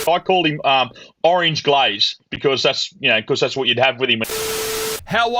I called him Orange Glaze because that's what you'd have with him. How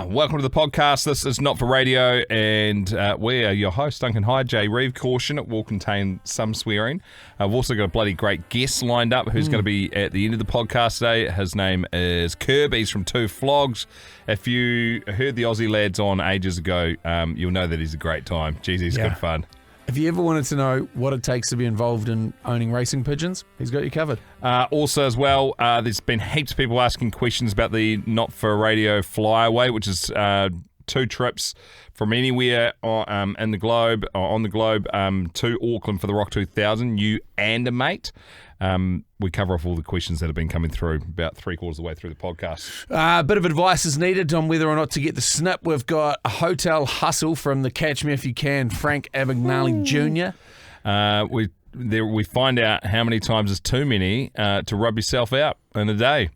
welcome to the podcast. This is Not for Radio, and we are your hosts, Duncan Hyde, Jay Reeve. Caution, it will contain some swearing. We've also got a bloody great guest lined up who's going to be at the end of the podcast today. His name is KIRB'S from Two Flogs. If you heard the Aussie lads on ages ago, you'll know that he's a great time. Jeez, he's good fun. If you ever wanted to know what it takes to be involved in owning racing pigeons, he's got you covered. Also as well, there's been heaps of people asking questions about the Not for Radio Flyaway, which is 2 trips from anywhere on the globe to Auckland for the Rock 2000, you and a mate. We cover off all the questions that have been coming through about 3/4 of the way through the podcast. A bit of advice is needed on whether or not to get the snip. We've got a hotel hustle from the Catch Me If You Can, Frank Abignale Jnr. We find out how many times is too many to rub yourself out in a day.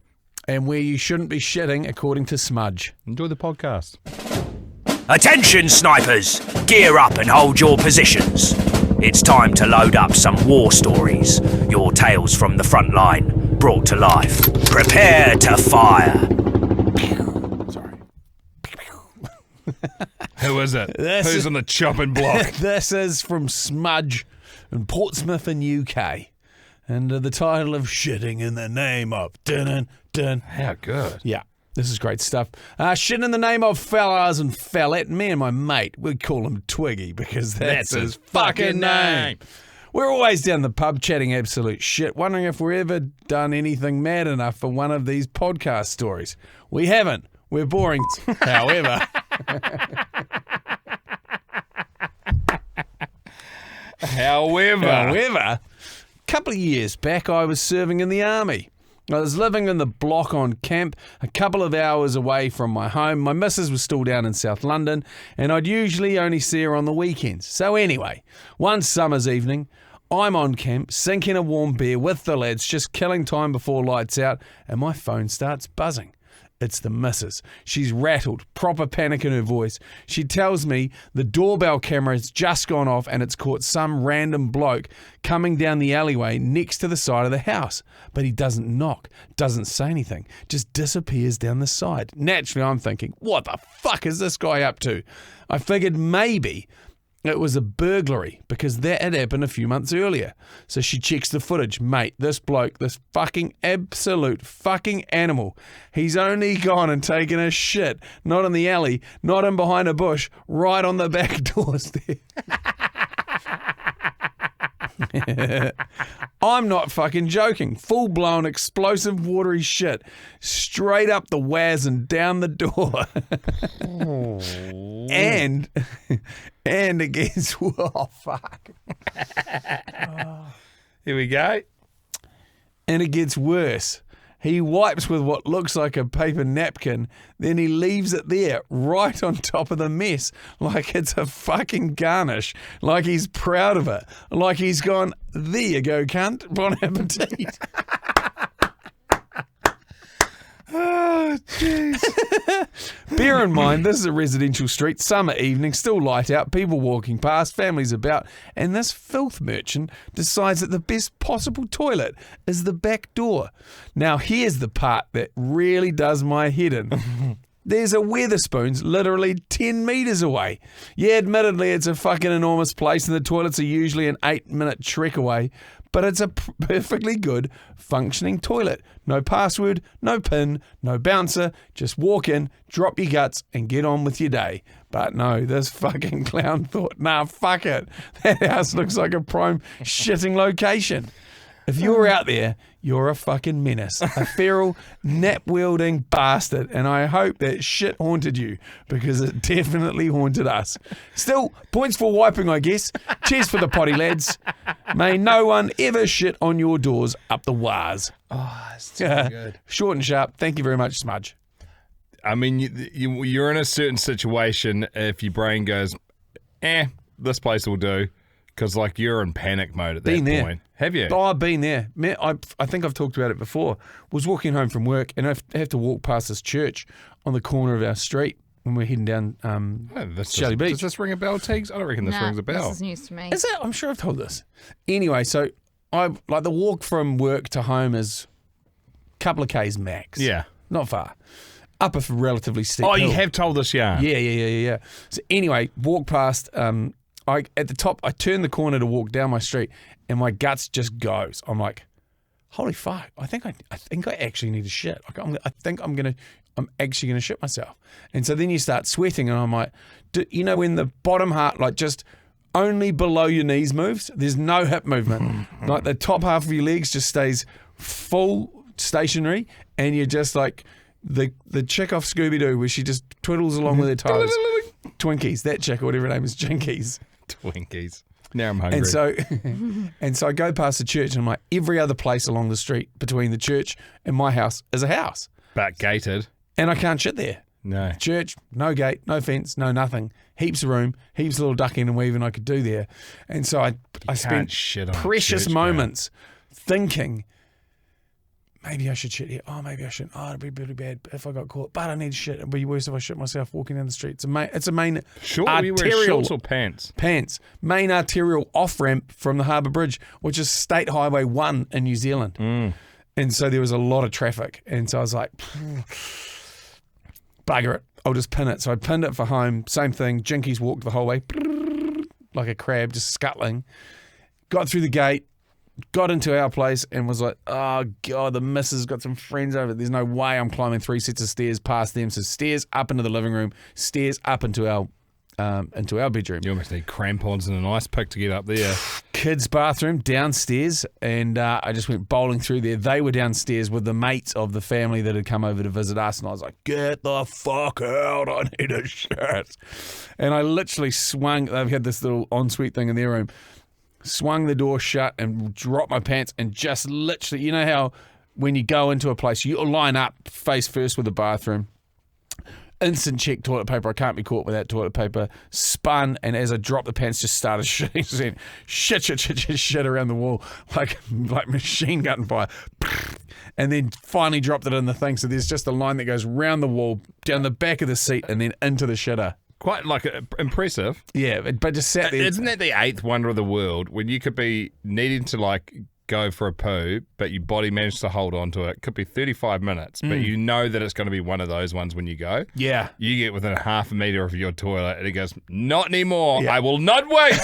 And where you shouldn't be shitting, according to Smudge. Enjoy the podcast. Attention snipers, gear up and hold your positions. It's time to load up some war stories, your tales from the front line, brought to life. Prepare to fire. Sorry. Who is it? Who's on the chopping block? This is from Smudge in Portsmouth in UK. Under the title of Shitting in the Name of Dun. How good. Yeah. This is great stuff. Shit in the name of fellas and fellette. Me and my mate, we call him Twiggy because that's his fucking name. We're always down the pub chatting absolute shit, wondering if we've ever done anything mad enough for one of these podcast stories. We haven't. We're boring. However, a couple of years back, I was serving in the army. I was living in the block on camp, a couple of hours away from my home. My missus was still down in South London, and I'd usually only see her on the weekends. So anyway, one summer's evening, I'm on camp, sinking a warm beer with the lads, just killing time before lights out, and my phone starts buzzing. It's the missus. She's rattled, proper panic in her voice. She tells me the doorbell camera has just gone off and it's caught some random bloke coming down the alleyway next to the side of the house. But he doesn't knock, doesn't say anything, just disappears down the side. Naturally, I'm thinking, what the fuck is this guy up to? I figured maybe it was a burglary because that had happened a few months earlier. So she checks the footage. Mate, this bloke, this fucking absolute fucking animal, he's only gone and taken a shit, not in the alley, not in behind a bush, right on the back doorstep. I'm not fucking joking. Full-blown explosive watery shit. Straight up the waz and down the door. And it gets... Oh, fuck. Here we go. And it gets worse. He wipes with what looks like a paper napkin, then he leaves it there, right on top of the mess, like it's a fucking garnish, like he's proud of it, like he's gone, there you go, cunt, bon appetit. Oh, jeez. Bear in mind, this is a residential street, summer evening, still light out, people walking past, families about, and this filth merchant decides that the best possible toilet is the back door. Now, here's the part that really does my head in. There's a Weatherspoons literally 10 metres away. Yeah, admittedly, it's a fucking enormous place, and the toilets are usually an 8-minute trek away, but it's a perfectly good, functioning toilet. No password, no PIN, no bouncer. Just walk in, drop your guts, and get on with your day. But no, this fucking clown thought, nah, fuck it. That house looks like a prime shitting location. If you're out there, you're a fucking menace, a feral, nap-wielding bastard, and I hope that shit haunted you, because it definitely haunted us. Still, points for wiping, I guess. Cheers for the potty, lads. May no one ever shit on your doors up the waz. Oh, it's so good. Short and sharp. Thank you very much, Smudge. I mean, you're in a certain situation if your brain goes, this place will do. Because, like, you're in panic mode at that point. Have you? Oh, I've been there. Man, I think I've talked about it before. Was walking home from work, and I have to walk past this church on the corner of our street when we're heading down Shelly Beach. Does this ring a bell, Teagues? I don't reckon this rings a bell. This is news to me. Is it? I'm sure I've told this. Anyway, so like the walk from work to home is a couple of Ks max. Yeah. Not far. Up a relatively steep Oh, hill. you have told this yarn. Yeah. So anyway, walk past. At the top, I turn the corner to walk down my street, and my guts just goes. I'm like, holy fuck! I think I actually need to shit. I think I'm actually gonna shit myself. And so then you start sweating, and I'm like, when the bottom half, like just only below your knees moves. There's no hip movement. Like the top half of your legs just stays full stationary, and you're just like the chick off Scooby-Doo where she just twiddles along with her toes. Twinkies, that chick or whatever her name is, Jinkies. Twinkies. Now I'm hungry. And so I go past the church, and I'm like, every other place along the street between the church and my house is a house. But gated. And I can't shit there. No. Church, no gate, no fence, no nothing. Heaps of room, heaps of little ducking and weaving I could do there. And so I spent precious moments thinking, maybe I should shit here. Oh, maybe I shouldn't. Oh, it'd be really bad if I got caught. But I need shit. It'd be worse if I shit myself walking down the street. It's a main Sure, you wear shorts or pants? Pants. Main arterial off-ramp from the Harbour Bridge, which is State Highway 1 in New Zealand. And so there was a lot of traffic. And so I was like, bugger it. I'll just pin it. So I pinned it for home. Same thing. Jinkies walked the whole way like a crab, just scuttling. Got through the gate. Got into our place and was like, oh, God, the missus got some friends over. There's no way I'm climbing 3 sets of stairs past them. So stairs up into the living room, stairs up into our bedroom. You almost need crampons and an ice pick to get up there. Kids' bathroom downstairs, and I just went bowling through there. They were downstairs with the mates of the family that had come over to visit us, and I was like, get the fuck out, I need a shit. And I literally swung, they've had this little ensuite thing in their room, swung the door shut and dropped my pants and just literally, you know how when you go into a place, you line up face first with the bathroom, instant check toilet paper, I can't be caught without toilet paper, spun, and as I dropped the pants, just started shitting, shit around the wall, like machine gun fire, and then finally dropped it in the thing, so there's just a line that goes round the wall, down the back of the seat, and then into the shitter. Quite impressive. Yeah, but just sat there. Isn't that the eighth wonder of the world when you could be needing to go for a poo, but your body managed to hold on to it? It could be 35 minutes, but you know that it's going to be one of those ones when you go. Yeah. You get within a half a metre of your toilet and it goes, not anymore. Yeah. I will not wait.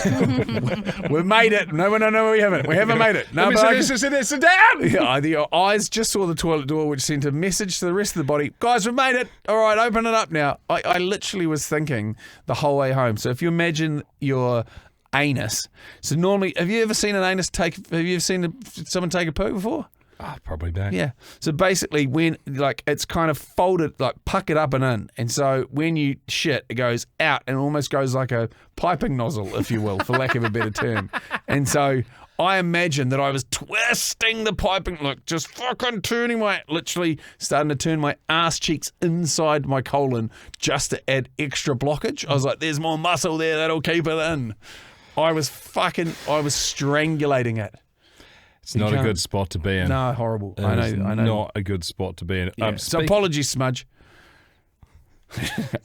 We've made it. No, we haven't. We haven't made it. No, sit down. Yeah, the eyes just saw the toilet door, which sent a message to the rest of the body. Guys, we've made it. All right, open it up now. I literally was thinking the whole way home. So if you imagine your anus. So normally, have you ever seen an anus someone take a poo before? Oh, probably don't. Yeah. So basically, when it's kind of folded, puckered up and in, and so when you shit, it goes out and almost goes like a piping nozzle, if you will, for lack of a better term. And so I imagine that I was twisting the piping, just fucking literally starting to turn my ass cheeks inside my colon just to add extra blockage. I was like, there's more muscle there that'll keep it in. I was strangulating it. It's not a good spot to be in. No, horrible. I know. Not a good spot to be in. Yeah. So apologies, Smudge.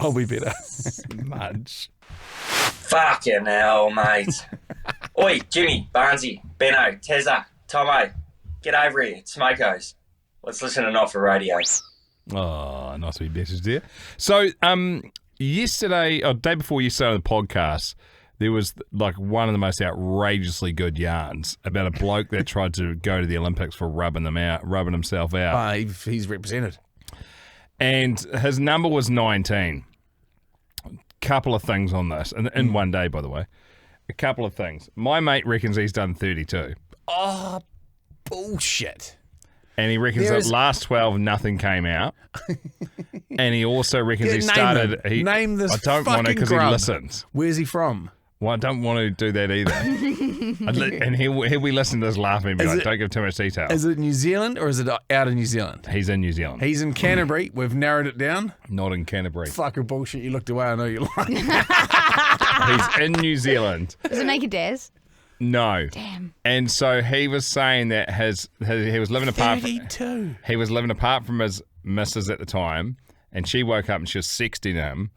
I'll be better. Smudge. Fucking hell, mate. Oi, Jimmy, Barnesy, Benno, Tezza, Tomo, get over here. It's Smoko's. Let's listen to Not for Radio. Oh, nice wee message there. So, yesterday, or day before yesterday on the podcast, there was one of the most outrageously good yarns about a bloke that tried to go to the Olympics for rubbing himself out. He's represented. And his number was 19. Couple of things on this, and in one day, by the way. A couple of things. My mate reckons he's done 32. Oh, bullshit. And he reckons that last 12, nothing came out. And he also reckons he started... Name this fucking I don't want to because he listens. Where's he from? Well, I don't want to do that either. And he'll be listening to this laughing and be don't give too much detail. Is it New Zealand or is it out of New Zealand? He's in New Zealand. He's in Canterbury. We've narrowed it down. Not in Canterbury. Fucking bullshit. You looked away. I know you lied. He's in New Zealand. Is it Naked Daz? No. Damn. And so he was saying that he was living apart. 32. He was living apart from his missus at the time, and she woke up and she was sexting him.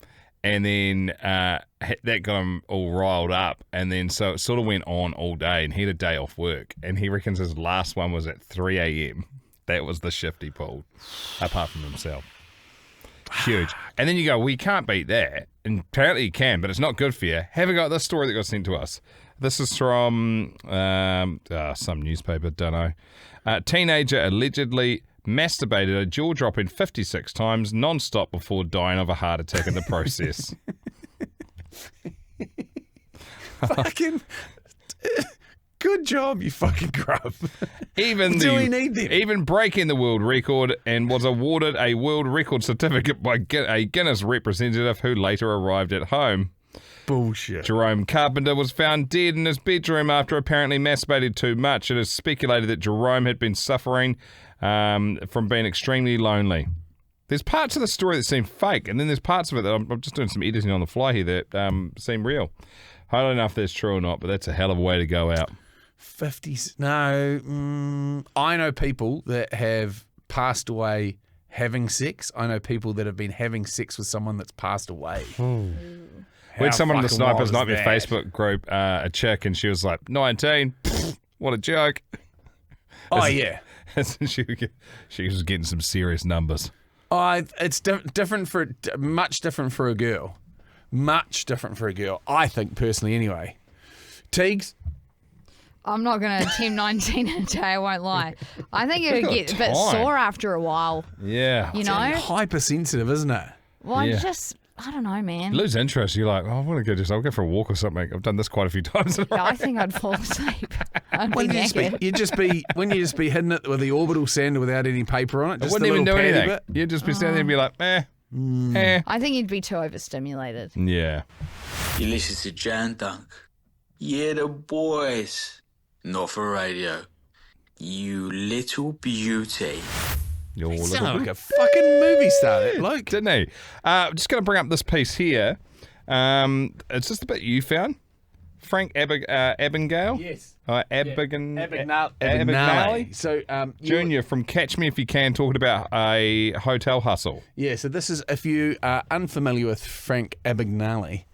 And then that got him all riled up. And then so it sort of went on all day, and he had a day off work. And he reckons his last one was at 3 a.m. That was the shift he pulled, apart from himself. Huge. And then you go, well, you can't beat that. And apparently you can, but it's not good for you. Have a go at this story that got sent to us. This is from some newspaper, don't know. Teenager allegedly masturbated a jaw-dropping 56 times non-stop before dying of a heart attack in the process. Fucking good job, you fucking grub. Do we need them? Even breaking the world record, and was awarded a world record certificate by a Guinness representative who later arrived at home. Bullshit. Jerome Carpenter was found dead in his bedroom after apparently masturbated too much. It is speculated that Jerome had been suffering from being extremely lonely. There's parts of the story that seem fake, and then there's parts of it that I'm just doing some editing on the fly here that seem real. I don't know if that's true or not, but that's a hell of a way to go out. 50s. No. I know people that have passed away having sex. I know people that have been having sex with someone that's passed away. We had someone in the fucking wild Snipers is Nightmare that? Facebook group, a chick, and she was like, 19. What a joke. Oh, yeah. She was getting some serious numbers. It's different much different for a girl. Much different for a girl, I think, personally, anyway. Teagues? I'm not going to attempt 19 in a day, I won't lie. I think it would get a bit time. sore after a while, Yeah. you know? Hypersensitive, isn't it? Well, Yeah. I don't know, man. You lose interest. You're like, oh, I want to go I'll go for a walk or something. I've done this quite a few times. Yeah, I think I'd fall asleep. I'd be naked. You'd just be hitting it with the orbital sander without any paper on it. I Just wouldn't the even do little paddy anything. bit. You'd just be standing there and be like, eh. I think you'd be too overstimulated. Yeah. You listen to Jay and Dunc. Yeah, the boys. Not for radio. You little beauty. Your Sounded like a fucking movie star, that bloke. Didn't he? I'm just going to bring up this piece here. It's just a bit you found. Frank Abignale? Yes. Abignale. So, Junior from Catch Me If You Can, talking about a hotel hustle. Yeah, so this is, if you are unfamiliar with Frank Abignale,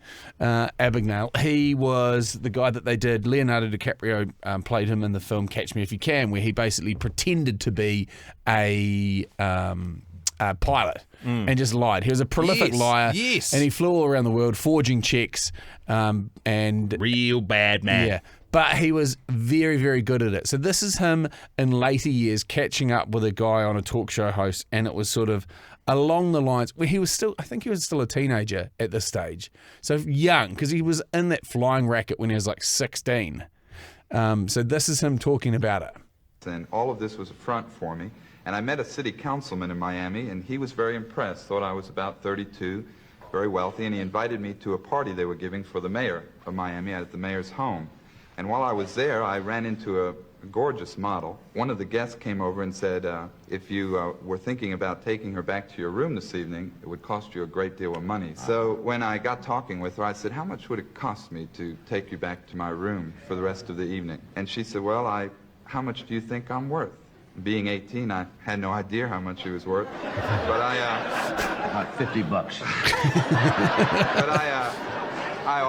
he was the guy that they did, Leonardo DiCaprio played him in the film Catch Me If You Can, where he basically pretended to be a pilot and just lied. He was a prolific liar, and he flew all around the world forging checks and Real bad man. yeah. But he was very, very good at it. So this is him in later years catching up with a guy on a talk show host, and it was sort of along the lines where I think he was still a teenager at this stage. So young, because he was in that flying racket when he was like 16. So this is him talking about it. And all of this was a front for me. And I met a city councilman in Miami, and he was very impressed, thought I was about 32, very wealthy, and he invited me to a party they were giving for the mayor of Miami at the mayor's home. And while I was there, I ran into a gorgeous model. One of the guests came over and said, if you were thinking about taking her back to your room this evening, it would cost you a great deal of money. So when I got talking with her, I said, how much would it cost me to take you back to my room for the rest of the evening? And she said, well, how much do you think I'm worth? Being 18, I had no idea how much he was worth, but about $50. But I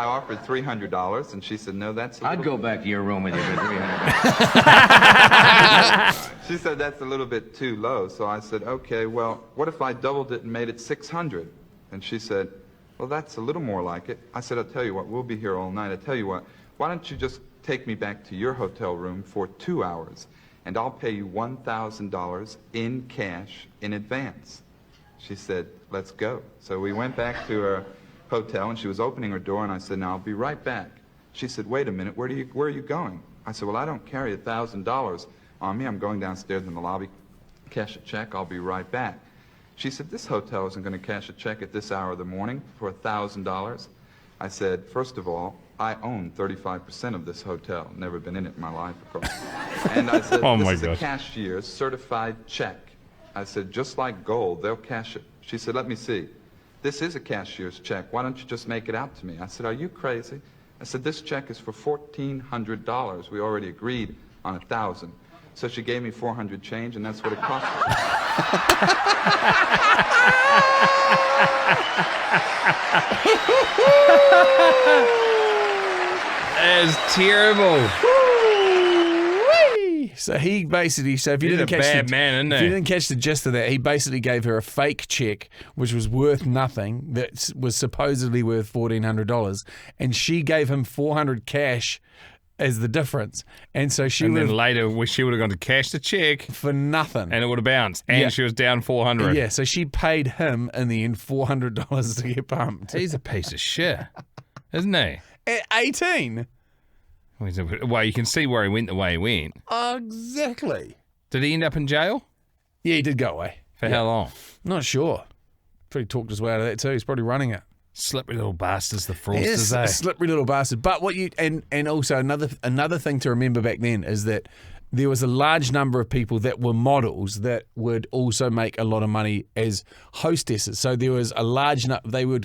offered $300, and she said, no, that's I'd go back to your room with you for $300. She said, that's a little bit too low. So I said, okay, well, what if I doubled it and made it $600? And she said, well, that's a little more like it. I said, I'll tell you what, we'll be here all night. I tell you what, why don't you just take me back to your hotel room for 2 hours, and I'll pay you $1,000 in cash in advance. She said, let's go. So we went back to her hotel, and she was opening her door, and I said, now, I'll be right back. She said, wait a minute, where are you going? I said, well, I don't carry $1,000 on me. I'm going downstairs in the lobby, cash a check, I'll be right back. She said, this hotel isn't going to cash a check at this hour of the morning for $1,000. I said, first of all, I own 35% of this hotel. Never been in it in my life, of course. And I said, this is a cashier's certified check. I said, just like gold, they'll cash it. She said, let me see. This is a cashier's check. Why don't you just make it out to me? I said, are you crazy? I said, this check is for $1,400. We already agreed on $1,000. So she gave me 400 change, and that's what it cost me. That is terrible. So he basically, if you He's didn't a catch bad man, isn't if he? you didn't catch the gist of that, he basically gave her a fake check, which was worth nothing, that was supposedly worth $1,400, and she gave him $400 cash as the difference, and so she And would then have later, she would have gone to cash the check, for nothing. and it would have bounced, and she was down $400. Yeah, so she paid him in the end $400 to get pumped. He's a piece of shit, isn't he? At 18. Well, you can see where he went the way he went. Exactly. Did he end up in jail? Yeah, he did go away. For how long? Not sure. Pretty talked his way out of that too. He's probably running it. Slippery little bastards, the fraudsters, Yes, eh? a slippery little bastard. But what you and also another thing to remember back then is that there was a large number of people that were models that would also make a lot of money as hostesses. So there was a large they were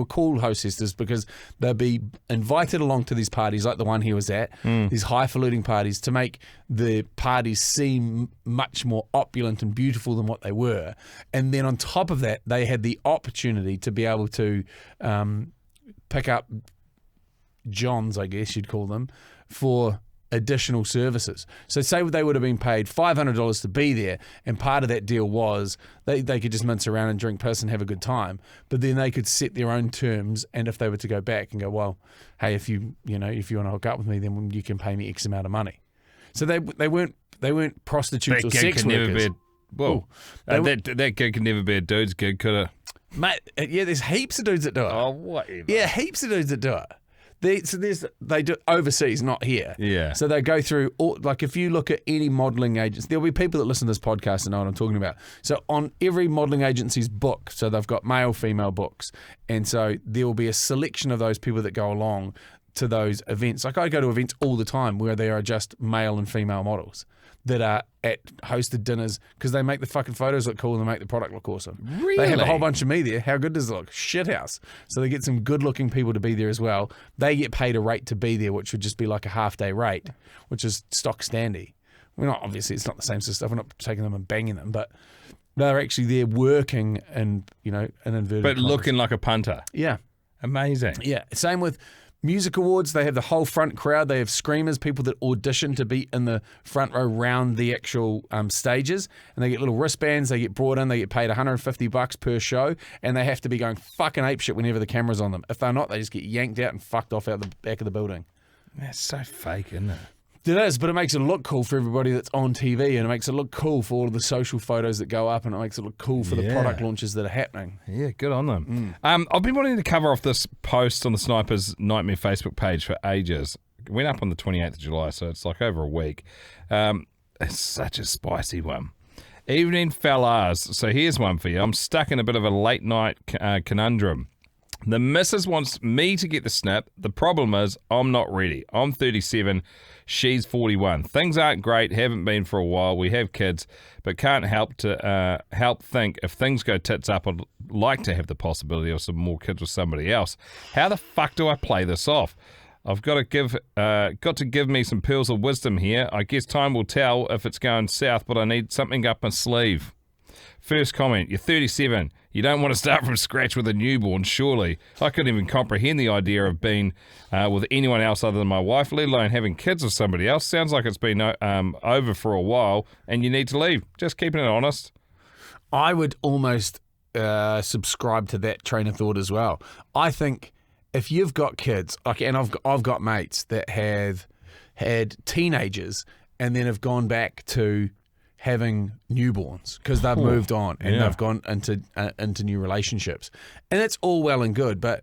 called hostesses because they'd be invited along to these parties like the one he was at, these highfalutin parties, to make the parties seem much more opulent and beautiful than what they were. And then on top of that, they had the opportunity to be able to pick up Johns, I guess you'd call them, for additional services. So say they would have been paid $500 to be there, and part of that deal was they could just mince around and drink piss and have a good time, but then they could set their own terms, and if they were to go back and go, well, hey, if you want to hook up with me, then you can pay me X amount of money. So they weren't prostitutes or sex workers. That gig could never be a dude's gig, could it? Mate, yeah, there's heaps of dudes that do it. Oh, whatever. Yeah, heaps of dudes that do it. They do overseas, not here. Yeah. So they go through if you look at any modelling agents, there'll be people that listen to this podcast and know what I'm talking about. So on every modelling agency's book, so they've got male, female books, and so there will be a selection of those people that go along to those events. Like I go to events all the time where there are just male and female models that are at hosted dinners because they make the fucking photos look cool and they make the product look awesome. Really? They have a whole bunch of me there. How good does it look? Shithouse. So they get some good-looking people to be there as well. They get paid a rate to be there, which would just be like a half-day rate, which is stock standy. We're not, obviously, it's not the same sort of stuff. We're not taking them and banging them, but they're actually there working and, an inverted But commas. looking like a punter. Yeah. Amazing. Yeah. Same with music awards. They have the whole front crowd. They have screamers, people that audition to be in the front row round the actual stages, and they get little wristbands. They get brought in. They get paid $150 per show, and they have to be going fucking apeshit whenever the camera's on them. If they're not, they just get yanked out and fucked off out the back of the building. That's so fake, isn't it? It is, but it makes it look cool for everybody that's on TV, and it makes it look cool for all of the social photos that go up, and it makes it look cool for the product launches that are happening. Yeah, good on them. I've been wanting to cover off this post on the Snipers Nightmare Facebook page for ages. It went up on the 28th of July, so it's like over a week. It's such a spicy one. Evening fellas. So here's one for you. I'm stuck in a bit of a late night conundrum. The missus wants me to get the snip. The problem is I'm not ready. I'm 37. She's 41. Things aren't great. Haven't been for a while. We have kids, but can't help think if things go tits up, I'd like to have the possibility of some more kids with somebody else. How the fuck do I play this off? I've got to give me some pearls of wisdom here. I guess time will tell if it's going south, but I need something up my sleeve. First comment, you're 37. You don't want to start from scratch with a newborn, surely. I couldn't even comprehend the idea of being with anyone else other than my wife, let alone having kids with somebody else. Sounds like it's been over for a while and you need to leave. Just keeping it honest. I would almost subscribe to that train of thought as well. I think if you've got kids, and I've got mates that have had teenagers and then have gone back to having newborns because they've moved on and they've gone into new relationships, and it's all well and good, but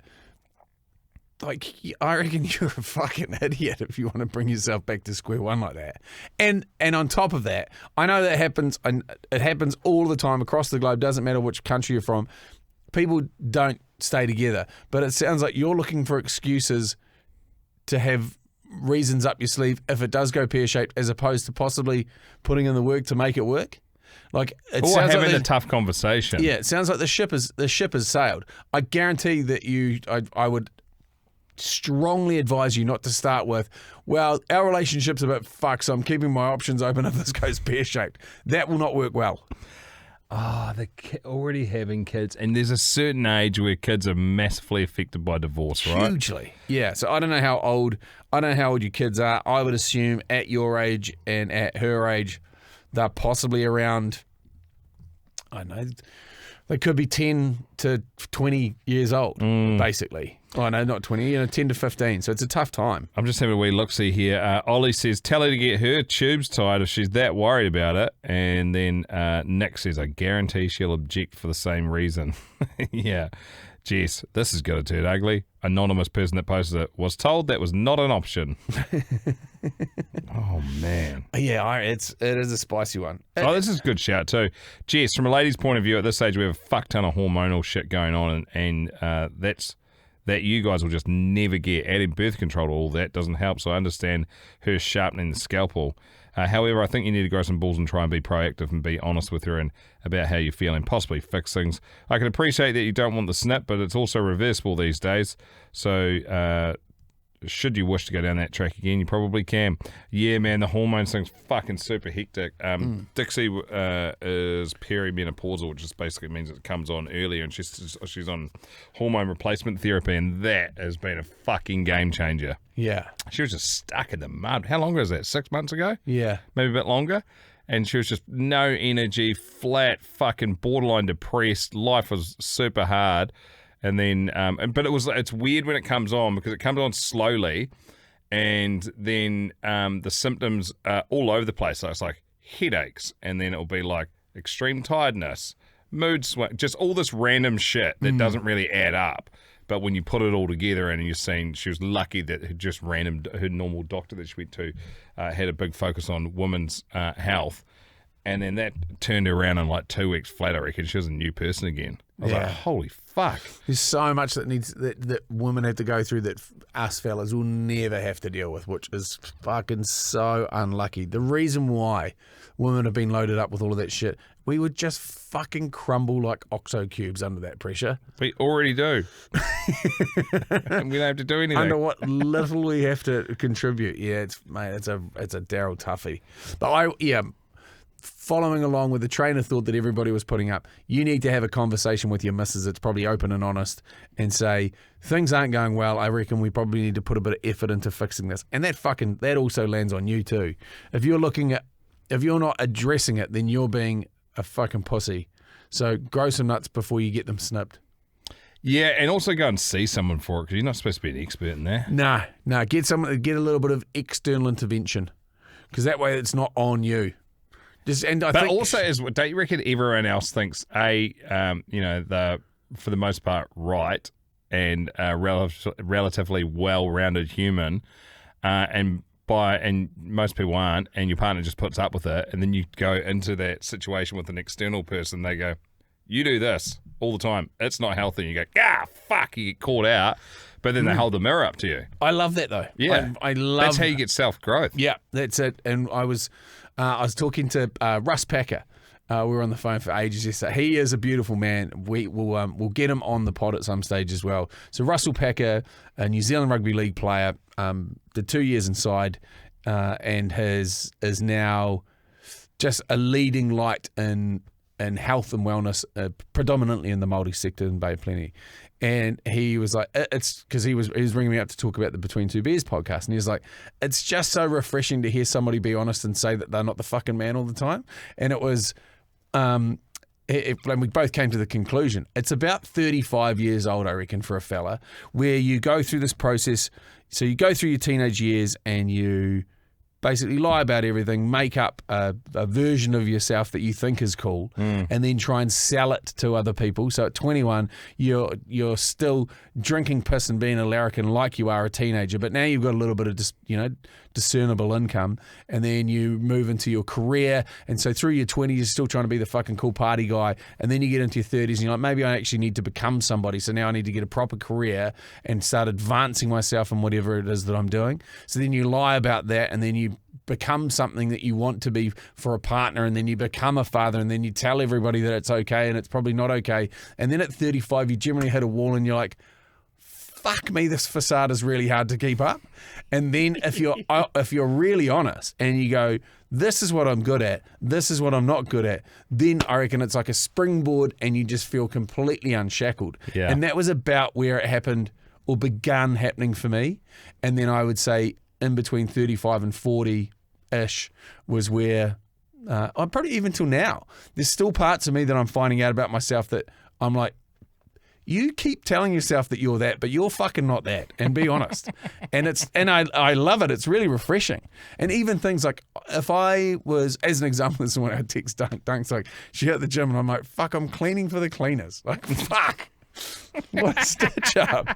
like I reckon you're a fucking idiot if you want to bring yourself back to square one like that. And on top of that, I know that happens, and it happens all the time across the globe. Doesn't matter which country you're from, people don't stay together. But it sounds like you're looking for excuses to have reasons up your sleeve if it does go pear-shaped, as opposed to possibly putting in the work to make it work. Like it or sounds having like a tough conversation. Yeah, it sounds like the ship has sailed. I guarantee that I would strongly advise you not to start with, well, our relationship's a bit fucked, so I'm keeping my options open if this goes pear-shaped. That will not work well. Already having kids, and there's a certain age where kids are massively affected by divorce, right? Hugely. Yeah, so I don't know how old your kids are. I would assume at your age and at her age, they're possibly around, I don't know, they could be 10 to 20 years old, basically. Oh, no, not 20, 10 to 15. So it's a tough time. I'm just having a wee look-see here. Ollie says, tell her to get her tubes tied if she's that worried about it. And then Nick says, I guarantee she'll object for the same reason. Yeah. Jess, this is going to turn ugly. Anonymous person that posted it was told that was not an option. Oh, man. Yeah, it is a spicy one. Oh, this is a good shout too. Jess, from a lady's point of view, at this stage we have a fuck ton of hormonal shit going on, and that's that you guys will just never get. Adding birth control to all that doesn't help, so I understand her sharpening the scalpel. However, I think you need to grow some balls and try and be proactive and be honest with her and about how you're feeling, possibly fix things. I can appreciate that you don't want the snip, but it's also reversible these days. So should you wish to go down that track again, you probably can. Yeah, man, the hormones thing's fucking super hectic. Dixie is perimenopausal, which just basically means it comes on earlier, and she's on hormone replacement therapy, and that has been a fucking game changer. Yeah. She was just stuck in the mud. How long was that? 6 months ago? Yeah. Maybe a bit longer. And she was just no energy, flat, fucking borderline depressed. Life was super hard. And then, but it's weird when it comes on because it comes on slowly, and then the symptoms are all over the place. So it's like headaches, and then it'll be like extreme tiredness, mood swing, just all this random shit that doesn't really add up. But when you put it all together, and you're seeing, she was lucky that her normal doctor that she went to had a big focus on women's health. And then that turned her around in like 2 weeks flat. I reckon she was a new person again. I was like, holy fuck. There's so much that women have to go through that us fellas will never have to deal with, which is fucking so unlucky. The reason why women have been loaded up with all of that shit, we would just fucking crumble like OXO cubes under that pressure. We already do. We don't have to do anything. Under what little we have to contribute. Yeah, it's a Daryl toughie. But following along with the train of thought that everybody was putting up, you need to have a conversation with your missus that's probably open and honest and say, things aren't going well, I reckon we probably need to put a bit of effort into fixing this. And that also lands on you too. If you're not addressing it, then you're being a fucking pussy. So grow some nuts before you get them snipped. Yeah, and also go and see someone for it, because you're not supposed to be an expert in that. No, get a little bit of external intervention, because that way it's not on you. Don't you reckon everyone else thinks they're for the most part right and relatively well-rounded human, and most people aren't, and your partner just puts up with it, and then you go into that situation with an external person, they go, you do this all the time, it's not healthy, and you go, fuck, you get caught out. But then they hold the mirror up to you. I love that though. Yeah, I love. That's how you get self-growth. Yeah, that's it. And I was talking to Russ Packer. We were on the phone for ages yesterday. He is a beautiful man. We'll get him on the pod at some stage as well. So Russell Packer, a New Zealand Rugby League player, did 2 years inside, and is now just a leading light in health and wellness, predominantly in the Māori sector in Bay of Plenty. And he was like, it's because he was ringing me up to talk about the Between Two Bears podcast. And he was like, it's just so refreshing to hear somebody be honest and say that they're not the fucking man all the time. And it was, and we both came to the conclusion, it's about 35 years old, I reckon, for a fella, where you go through this process. So you go through your teenage years and you basically lie about everything, make up a version of yourself that you think is cool, and then try and sell it to other people. So at 21, you're still drinking piss and being a larrikin like you are a teenager, but now you've got a little bit of discernible income, and then you move into your career, and so through your 20s you're still trying to be the fucking cool party guy, and then you get into your 30s and you're like, maybe I actually need to become somebody, so now I need to get a proper career and start advancing myself in whatever it is that I'm doing. So then you lie about that, and then you become something that you want to be for a partner, and then you become a father, and then you tell everybody that it's okay and it's probably not okay, and then at 35 you generally hit a wall and you're like, fuck me, this facade is really hard to keep up. And then if you're really honest and you go, this is what I'm good at, this is what I'm not good at, then I reckon it's like a springboard and you just feel completely unshackled. Yeah. And that was about where it happened or begun happening for me. And then I would say in between 35 and 40-ish was where I'm probably even till now. There's still parts of me that I'm finding out about myself that I'm like, you keep telling yourself that you're that, but you're fucking not that, and be honest. And I love it. It's really refreshing. And even things like if I was, as an example, this is when I text Dunc. Dunc's like, she hit the gym, and I'm like, fuck, I'm cleaning for the cleaners. Like, fuck. What a stitch up.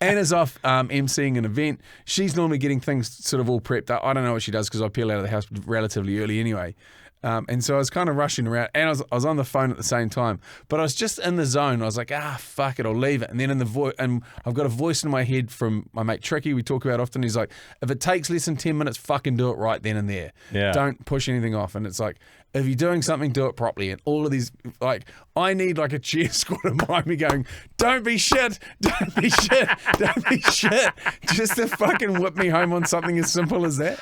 Anna's off emceeing an event. She's normally getting things sort of all prepped up. I don't know what she does because I peel out of the house relatively early anyway. And so I was kind of rushing around, and I was on the phone at the same time, but I was just in the zone. I was like, fuck it, I'll leave it. And then and I've got a voice in my head from my mate Tricky, we talk about often. He's like, if it takes less than 10 minutes, fucking do it right then and there. Yeah. Don't push anything off. And it's like, if you're doing something, do it properly. And all of these, like, I need like a cheer squad behind me going, don't be shit, don't be shit, don't be shit. Just to fucking whip me home on something as simple as that.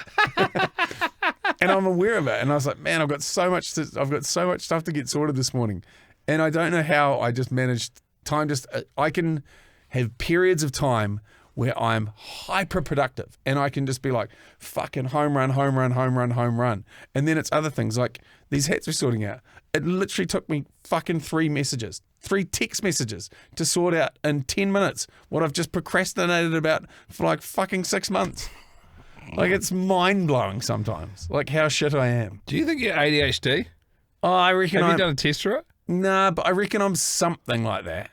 And I'm aware of it. And I was like, man, I've got so much stuff to get sorted this morning. And I don't know how I just managed time. I can have periods of time where I'm hyper productive and I can just be like, fucking home run, home run, home run, home run. And then it's other things like these hats we're sorting out. It literally took me fucking 3 text messages to sort out in 10 minutes what I've just procrastinated about for like fucking 6 months. Like, it's mind-blowing sometimes, like how shit I am. Do you think you're ADHD? Oh, I reckon Have you done a test for it? Nah, but I reckon I'm something like that.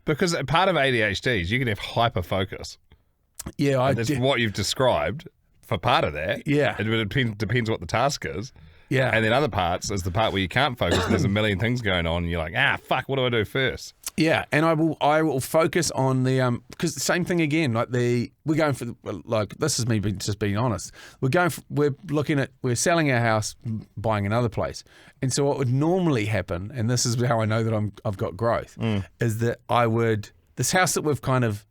Because part of ADHD is you can have hyper-focus. Yeah, that's what you've described for part of that. Yeah. It depends what the task is. Yeah. And then other parts is the part where you can't focus and there's a million things going on and you're like, fuck, what do I do first? Yeah, and I will focus on the because the same thing again. Like we're going for this is me just being honest. We're selling our house, buying another place, and so what would normally happen, and this is how I know that I've got growth, is that this house that we've kind of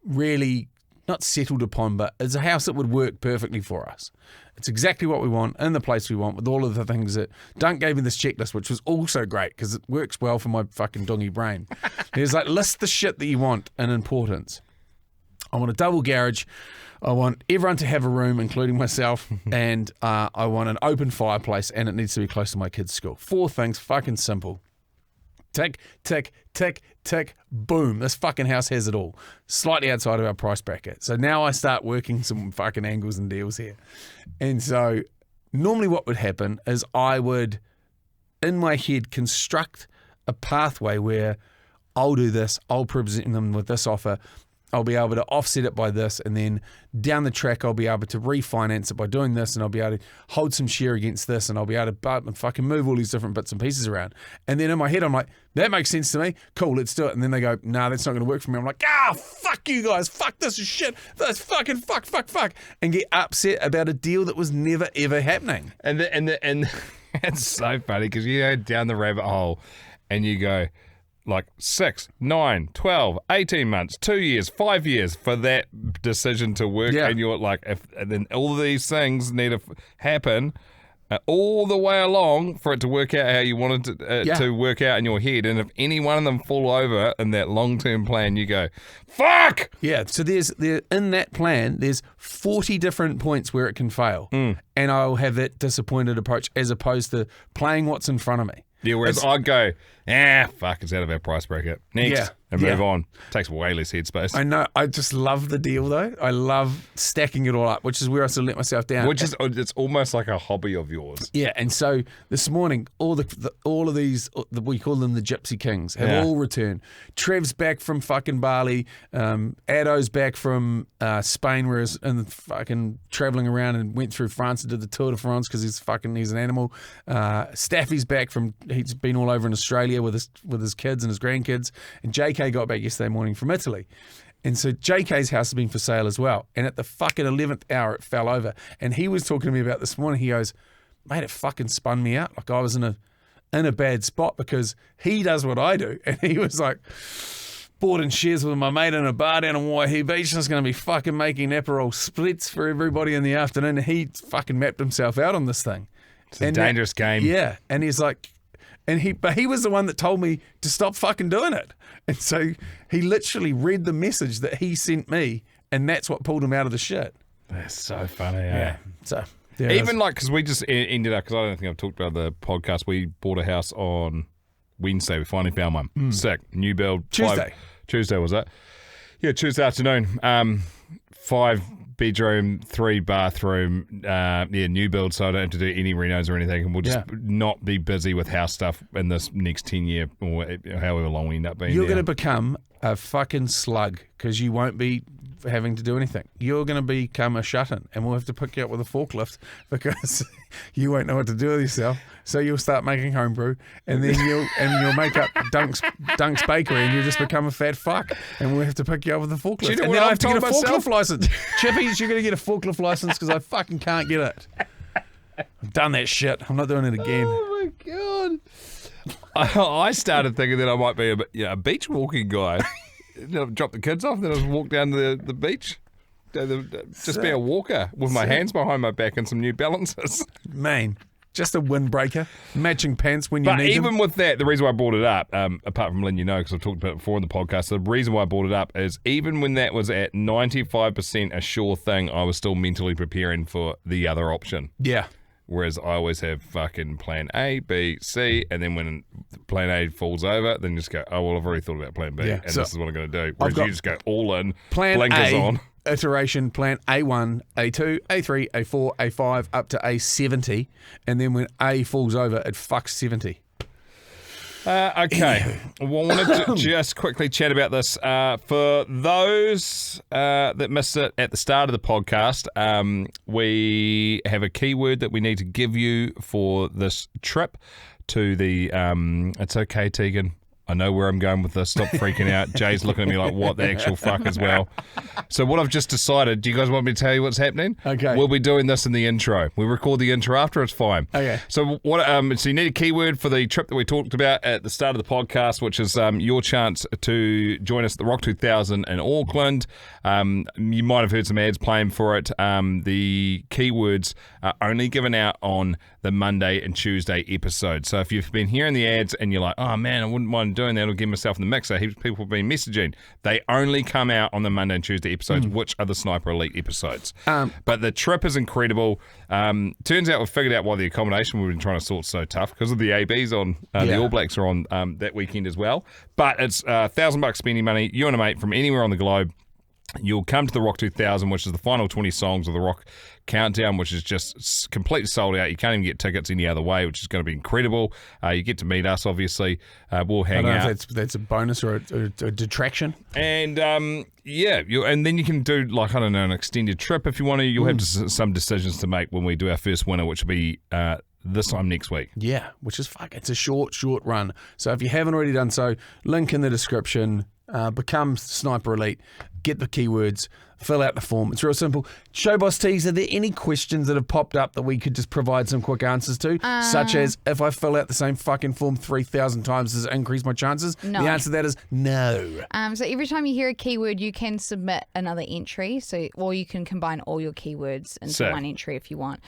really not settled upon, but it's a house that would work perfectly for us. It's exactly what we want in the place we want with all of the things that Dunc gave me this checklist, which was also great because it works well for my fucking dongy brain. He was like, list the shit that you want in importance. I want a double garage. I want everyone to have a room, including myself, and I want an open fireplace, and it needs to be close to my kids' school. 4 things, fucking simple. Tick, tick, tick, tick, boom. This fucking house has it all. Slightly outside of our price bracket. So now I start working some fucking angles and deals here. And so normally what would happen is I would, in my head, construct a pathway where I'll do this, I'll present them with this offer, I'll be able to offset it by this, and then down the track I'll be able to refinance it by doing this, and I'll be able to hold some share against this, and I'll be able to fucking move all these different bits and pieces around. And then in my head I'm like, that makes sense to me, cool, let's do it. And then they go, nah, that's not going to work for me. I'm like, fuck you guys, fuck this is shit, that's fucking fuck, and get upset about a deal that was never ever happening. And it's so funny because you go down the rabbit hole and you go, like 6, 9, 12, 18 months, 2 years, 5 years for that decision to work. Yeah. And you're like, and then all of these things need to happen all the way along for it to work out how you wanted to work out in your head. And if any one of them fall over in that long-term plan, you go, fuck! Yeah, so in that plan, there's 40 different points where it can fail. And I'll have that disappointed approach as opposed to playing what's in front of me. Yeah, whereas I'd go, fuck, it's out of our price bracket. Next, and move on. Takes way less headspace. I know. I just love the deal, though. I love stacking it all up, which is where I sort of let myself down. It's almost like a hobby of yours. Yeah, and so this morning, all of these, we call them the Gypsy Kings, have all returned. Trev's back from fucking Bali. Addo's back from Spain, where he's fucking traveling around and went through France and did the Tour de France because he's an animal. Staffy's back he's been all over in Australia with his kids and his grandkids, and JK got back yesterday morning from Italy. And so JK's house has been for sale as well. And at the fucking 11th hour, it fell over. And he was talking to me about this morning. He goes, mate, it fucking spun me out. Like I was in a bad spot because he does what I do. And he was like, bought in shares with my mate in a bar down in Waihi Beach, and I was going to be fucking making Aperol splits for everybody in the afternoon. He fucking mapped himself out on this thing. It's a dangerous game. Yeah, and he's like, but he was the one that told me to stop fucking doing it. And so he literally read the message that he sent me, and that's what pulled him out of the shit. That's so funny, Yeah. So yeah, even like, because we just ended up, because I don't think I've talked about the podcast, we bought a house on Wednesday. We finally found one. Sick. New build. Tuesday. Tuesday, was it? Yeah, Tuesday afternoon. 5 bedroom, 3 bathroom, new build, so I don't have to do any renos or anything, and we'll just not be busy with house stuff in this next 10 year or however long we end up being. You're going to become a fucking slug because you won't be having to do anything. You're going to become a shut-in, and we'll have to pick you up with a forklift because you won't know what to do with yourself. So you'll start making homebrew, and then you'll make up Dunk's Bakery, and you'll just become a fat fuck, and we'll have to pick you up with a forklift. You know and what then I have I've to get a told myself? forklift license. Chippies, you're going to get a forklift license because I fucking can't get it. I've done that shit. I'm not doing it again. Oh my god! I started thinking that I might be a beach walking guy. Then I've dropped the kids off, then I just walk down to the beach. Just be a walker with my hands behind my back and some New Balances. Man, just a windbreaker. Matching pants when you But need them. even with that, the reason why I brought it up, apart from letting you know, because I've talked about it before in the podcast, the reason why I brought it up is even when that was at 95% a sure thing, I was still mentally preparing for the other option. Yeah. Whereas I always have fucking plan A, B, C, and then when plan A falls over, then you just go, oh, well, I've already thought about plan B, Yeah, and so this is what I'm going to do. Whereas got you just go all in, Plan blinkers A, on. iteration, plan A1, A2, A3, A4, A5, up to A70, and then when A falls over, it fucks 70. Okay, well, I wanted to just quickly chat about this. For those that missed it at the start of the podcast, we have a keyword that we need to give you for this trip to the... it's okay, Tegan. I know where I'm going with this. Stop freaking out. Jay's looking at me like, what the actual fuck as well. So what I've just decided, do you guys want me to tell you what's happening? Okay. We'll be doing this in the intro. We record the intro after, it's fine. Okay. So so you need a keyword for the trip that we talked about at the start of the podcast, which is your chance to join us at the Rock 2000 in Auckland. You might have heard some ads playing for it. The keywords are only given out on the Monday and Tuesday episode. So if you've been hearing the ads and you're like, oh man, I wouldn't mind doing that or get myself in the mixer, heaps of people have been messaging. They only come out on the Monday and Tuesday episodes, which are the Sniper Elite episodes. But the trip is incredible. Turns out we've figured out why the accommodation we've been trying to sort so tough, because of the ABs on the All Blacks are on that weekend as well. But it's $1,000 spending money. You and a mate from anywhere on the globe. You'll come to the Rock 2000, which is the final 20 songs of the Rock Countdown, which is just completely sold out. You can't even get tickets any other way, which is going to be incredible. You get to meet us, obviously. We'll hang out. I don't know if that's a bonus or a detraction. And and then you can do, like, I don't know, an extended trip if you want to. You'll have some decisions to make when we do our first winter, which will be this time next week. Yeah, which is it's a short run. So if you haven't already done so, link in the description. Become Sniper Elite, get the keywords, fill out the form. It's real simple. Showboss Tees, are there any questions that have popped up that we could just provide some quick answers to? Such as, if I fill out the same fucking form 3,000 times, does it increase my chances? No. The answer to that is no. So every time you hear a keyword, you can submit another entry. Or you can combine all your keywords into one entry if you want.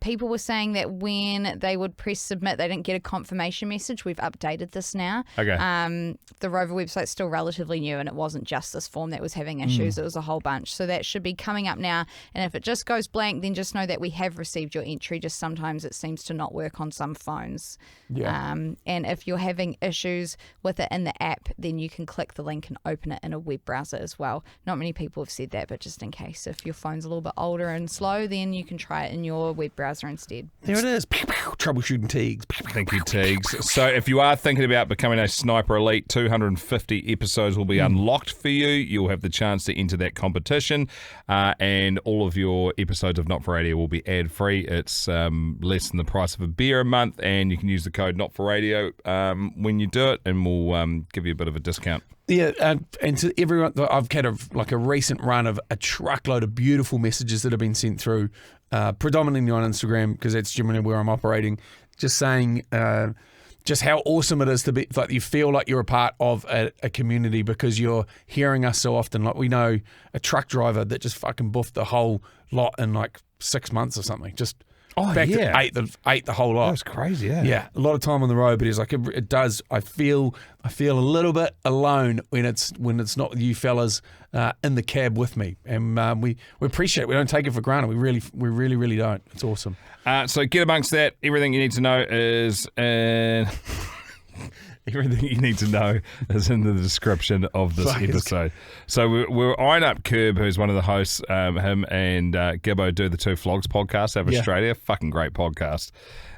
People were saying that when they would press submit, they didn't get a confirmation message. We've updated this now. Okay. The Rover website's still relatively new, and it wasn't just this form that was having issues. It was a whole bunch. So that should be coming up now. And if it just goes blank, then just know that we have received your entry. Just sometimes it seems to not work on some phones. Yeah. And if you're having issues with it in the app, then you can click the link and open it in a web browser as well. Not many people have said that, but just in case, if your phone's a little bit older and slow, then you can try it in your web browser instead. There it is. Troubleshooting Teagues. Thank you, Teagues. So if you are thinking about becoming a Sniper Elite, 250 episodes will be unlocked for you. You'll have the chance to enter that competition, and all of your episodes of Not For Radio will be ad-free. It's less than the price of a beer a month, and you can use the code Not For Radio when you do it, and we'll give you a bit of a discount. Yeah, and to everyone, I've had a recent run of a truckload of beautiful messages that have been sent through, predominantly on Instagram, because that's generally where I'm operating, just saying just how awesome it is to be, like you feel like you're a part of a community because you're hearing us so often. Like we know a truck driver that just fucking buffed the whole lot in like 6 months or something. Just ate the whole lot. That was crazy, yeah. Yeah, a lot of time on the road, but he's like, it does. I feel a little bit alone when it's not you fellas in the cab with me, and we appreciate it. We don't take it for granted. We really don't. It's awesome. So get amongst that. Everything you need to know is everything you need to know is in the description of this episode. So we're eyeing up Kirb, who's one of the hosts. Him and Gibbo do the Two Flogs podcast out of Australia. Fucking great podcast.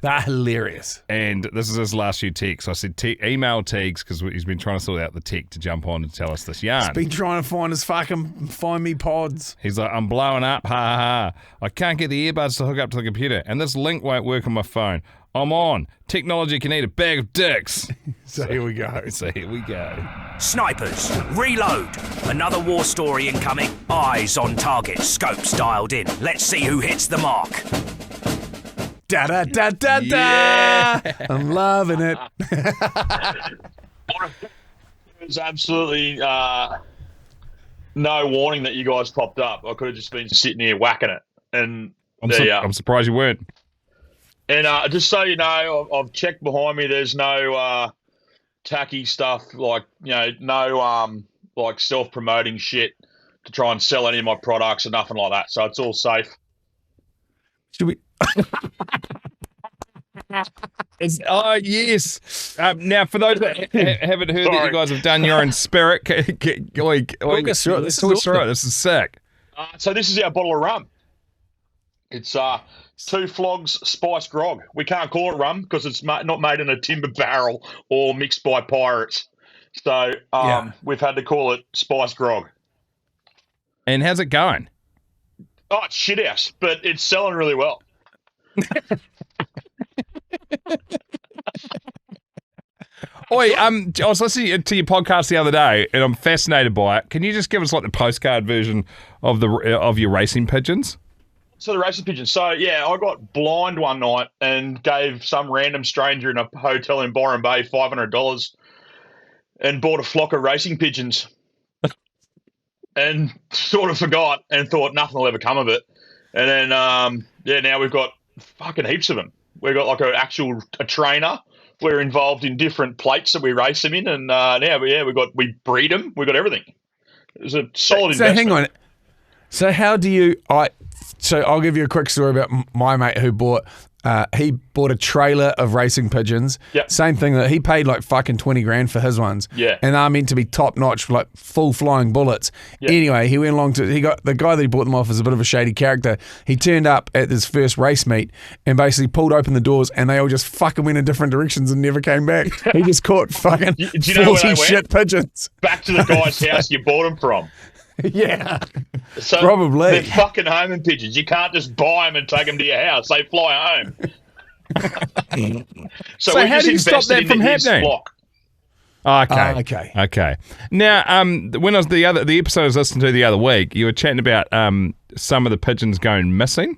They're hilarious. And this is his last few texts. I said, email Teagues, because he's been trying to sort out the tech to jump on and tell us this yarn. He's been trying to find me pods. He's like, I'm blowing up, ha ha ha. I can't get the earbuds to hook up to the computer, and this link won't work on my phone. I'm on. Technology can eat a bag of dicks. So here we go. Snipers, reload. Another war story incoming. Eyes on target, scopes dialed in. Let's see who hits the mark. Da da da da da. I'm loving it. There's absolutely no warning that you guys popped up. I could have just been sitting here whacking it. And I'm surprised you weren't. And just so you know, I've checked behind me. There's no tacky stuff like, no like self-promoting shit to try and sell any of my products or nothing like that. So it's all safe. Should we? Yes. Now, for those that haven't heard that you guys have done your own spirit, Walk us through it. This is sick. So this is our bottle of rum. It's Two Flogs Spice Grog. We can't call it rum because it's not made in a timber barrel or mixed by pirates. So we've had to call it Spice Grog. And how's it going? Oh, it's shit house, but it's selling really well. Oi, I was listening to your podcast the other day, and I'm fascinated by it. Can you just give us like the postcard version of your racing pigeons? So the racing pigeons. So yeah, I got blind one night and gave some random stranger in a hotel in Byron Bay $500 and bought a flock of racing pigeons. And sort of forgot and thought nothing will ever come of it. And then, now we've got fucking heaps of them. We've got like a trainer. We're involved in different plates that we race them in. And now, we breed them. We've got everything. It was a solid investment. So hang on. So how do you, so I'll give you a quick story about my mate who bought a trailer of racing pigeons. Yep. Same thing, that he paid like fucking 20 grand for his ones. Yeah. And they're meant to be top notch, like full flying bullets. Yep. Anyway, he went along he got the guy that he bought them off is a bit of a shady character. He turned up at his first race meet and basically pulled open the doors and they all just fucking went in different directions and never came back. He just caught fucking Do you know where they 40 went? shit pigeons. Back to the guy's house you bought them from. Yeah. So probably. They're fucking homing pigeons. You can't just buy them and take them to your house. They fly home. So how do you stop that from happening? Okay. Now, when I was the episode I was listening to the other week, you were chatting about some of the pigeons going missing.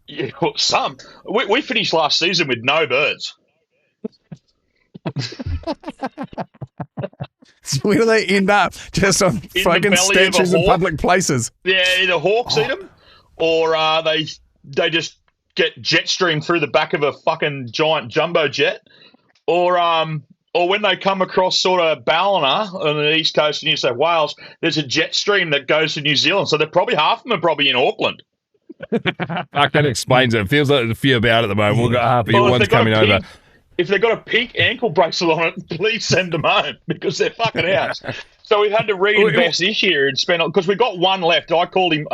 Yeah, well, some. We finished last season with no birds. So where do they end up? Just on fucking statues in public places. Yeah, either hawks eat them, or they just get jet streamed through the back of a fucking giant jumbo jet, or when they come across sort of Ballina on the east coast of New South Wales, there's a jet stream that goes to New Zealand. So they're probably half of them are probably in Auckland. That explains it. It feels like there's a few about at the moment. We've got half of your ones coming over. If they've got a pink ankle bracelet on it, please send them home because they're fucking out. So we've had to reinvest this year and spend, because we've got one left. I called him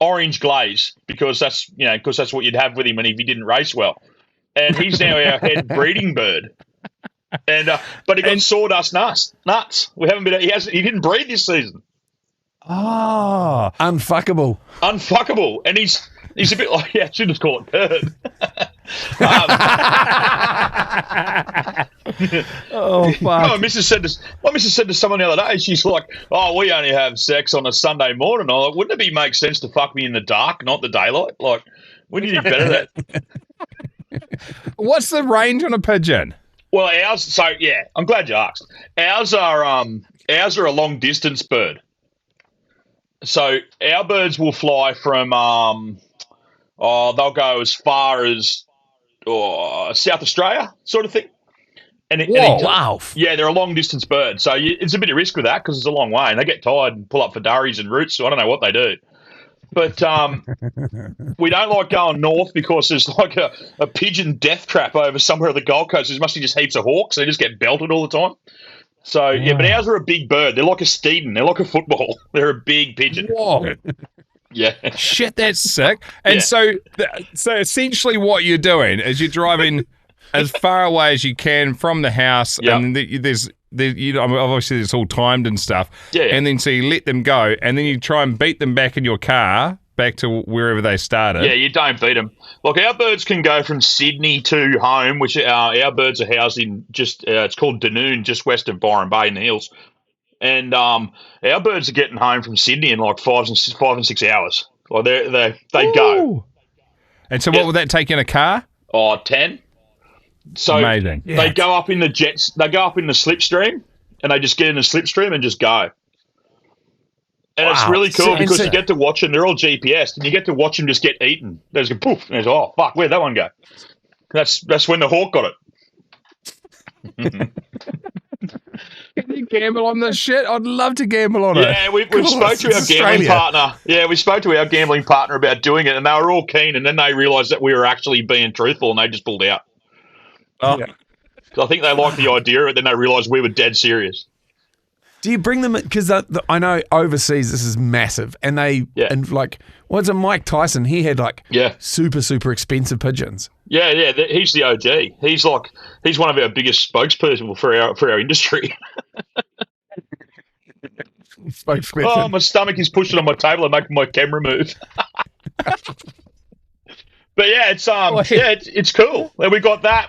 Orange Glaze because that's what you'd have with him if he didn't race well. And he's now our head breeding bird. And but he got sawdust nuts. We haven't been. He didn't breed this season. Oh, unfuckable. And he's a bit like, I should have called it bird. Oh fuck! My missus said to someone the other day. She's like, "Oh, we only have sex on a Sunday morning." I'm like, wouldn't it make sense to fuck me in the dark, not the daylight? Like, wouldn't you do better at that? What's the range on a pigeon? Well, ours. So yeah, I'm glad you asked. Ours are a long distance bird. So our birds will fly from they'll go as far as South Australia, sort of thing. Wow. Yeah, they're a long distance bird, so it's a bit of risk with that because it's a long way, and they get tired and pull up for durries and roots. So I don't know what they do, but we don't like going north because there's like a pigeon death trap over somewhere on the Gold Coast. There must be just heaps of hawks. They just get belted all the time. So yeah, but ours are a big bird. They're like a Steeden. They're like a football. They're a big pigeon. Whoa. Yeah. Shit, that's sick. And so essentially what you're doing is you're driving as far away as you can from the house, and obviously it's all timed and stuff. Yeah. And then so you let them go, and then you try and beat them back in your car back to wherever they started. Yeah, you don't beat them. Look, our birds can go from Sydney to home, which our birds are housed in it's called Dunoon, just west of Byron Bay in the hills. And our birds are getting home from Sydney in like 5 and 6 hours. Like they go. And so what would that take in a car? 10. So amazing. They go up in the jets. They go up in the slipstream, and they just get in the slipstream and just go. And it's really cool because you get to watch them. They're all GPSed, and you get to watch them just get eaten. They just go poof, and it's oh fuck, where'd that one go? That's when the hawk got it. Can you gamble on this shit? I'd love to gamble on it. Yeah, we spoke to our gambling partner. Yeah, we spoke to our gambling partner about doing it, and they were all keen. And then they realised that we were actually being truthful, and they just pulled out. Oh. Yeah. I think they liked the idea, and then they realised we were dead serious. Do you bring them? Because I know overseas this is massive, and and like what's it? Mike Tyson, he had super expensive pigeons. Yeah, he's the OG. He's one of our biggest spokespeople for our industry. Spokesperson. Oh, my stomach is pushing on my table and making my camera move. But yeah, it's cool. And we got that.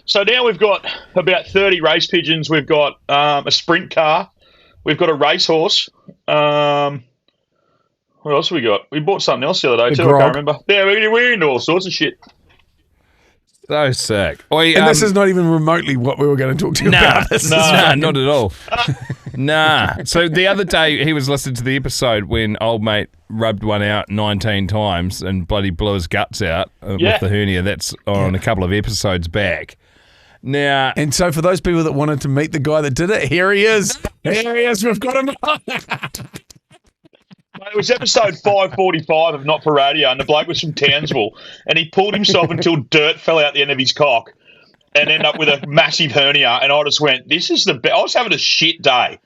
So now we've got about 30 race pigeons. We've got a sprint car. We've got a racehorse. What else have we got? We bought something else the other day too. I can't remember. Yeah, we're into all sorts of shit. So sick. And this is not even remotely what we were going to talk to you about. Nah, not at all. Nah. So the other day he was listening to the episode when old mate rubbed one out 19 times and bloody blew his guts out with the hernia. That's on a couple of episodes back. Now, and so for those people that wanted to meet the guy that did it, here he is. Here he is. We've got him. It was episode 545 of Not for Radio, and the bloke was from Townsville, and he pulled himself until dirt fell out the end of his cock and ended up with a massive hernia. And I just went, this is the best. I was having a shit day.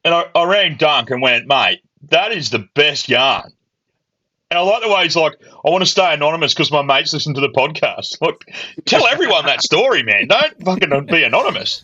And I rang Dunc and went, mate, that is the best yarn. And I like the way he's like, I want to stay anonymous because my mates listen to the podcast. Like, tell everyone that story, man. Don't fucking be anonymous.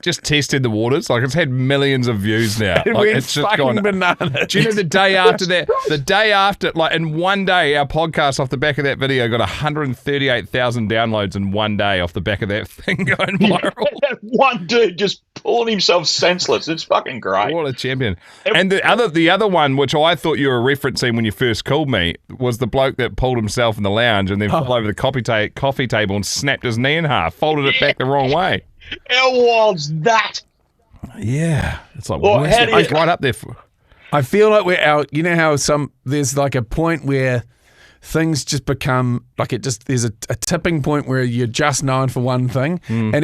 Just tested the waters. Like, it's had millions of views now. Like, it's just gone bananas. Do you know the day after that? The day after, like in one day, our podcast off the back of that video got 138,000 downloads in one day off the back of that thing going viral. One dude just pulling himself senseless. It's fucking great. What a champion. And the other one, which I thought you were referencing when you first called me, was the bloke that pulled himself in the lounge and then fell over the coffee table and snapped his knee in half, folded it back the wrong way. How wild's that? Yeah. It's like, well, it's right up there. I feel like we're out. You know how there's like a point where things just become like there's a tipping point where you're just known for one thing, and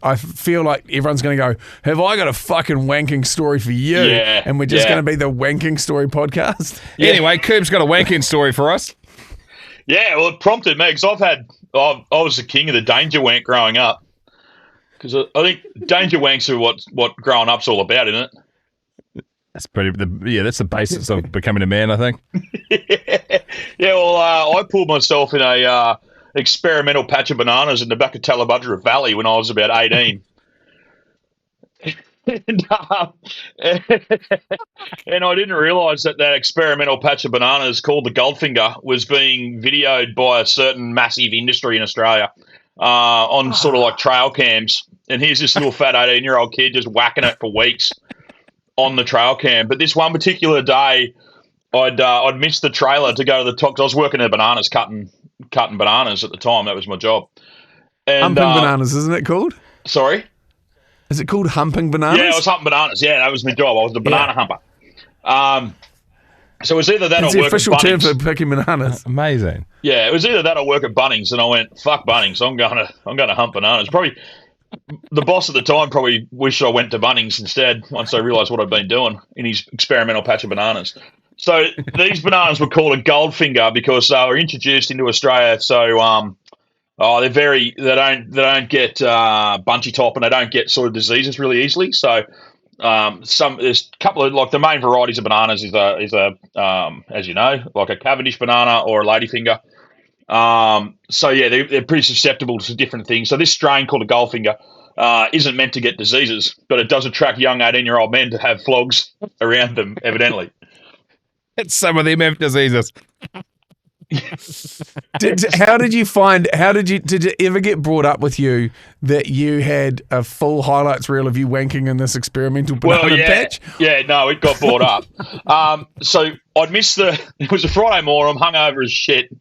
I feel like everyone's going to go, have I got a fucking wanking story for you? Yeah, and we're just going to be the wanking story podcast. Yeah. Anyway, KIRB'S got a wanking story for us. Yeah, well, it prompted me because I was the king of the danger wank growing up. Because I think danger wanks are what growing up's all about, isn't it? That's that's the basis of becoming a man, I think. Yeah, well, I pulled myself in a experimental patch of bananas in the back of Tallabudgera Valley when I was about 18. And I didn't realise that experimental patch of bananas called the Goldfinger was being videoed by a certain massive industry in Australia. On sort of like trail cams, and here's this little fat 18-year-old kid just whacking it for weeks on the trail cam. But this one particular day, I'd missed the trailer to go to the top. 'Cause I was working at bananas, cutting bananas at the time. That was my job. And, Humping bananas, isn't it called? Sorry? Is it called humping bananas? Yeah, I was humping bananas. Yeah, that was my job. I was the banana humper. So it was either that It's or the work at official term Bunnings. for picking bananas. Amazing. Yeah, it was either that or work at Bunnings, and I went, fuck Bunnings. I'm going to hump bananas. Probably the boss at the time probably wished I went to Bunnings instead once I realised what I'd been doing in his experimental patch of bananas. So these bananas were called a Goldfinger because they were introduced into Australia. So they don't get bunchy top, and they don't get sort of diseases really easily. So there's a couple of, like, the main varieties of bananas is a as you know, like a Cavendish banana or a ladyfinger. So yeah, they're pretty susceptible to different things. So this strain called a Goldfinger isn't meant to get diseases, but it does attract young 18-year-old men to have flogs around them, evidently. Some of them have diseases. Did it ever get brought up with you that you had a full highlights reel of you wanking in this experimental banana patch? Yeah, no, it got brought up. So I'd missed it was a Friday morning, I'm hungover as shit,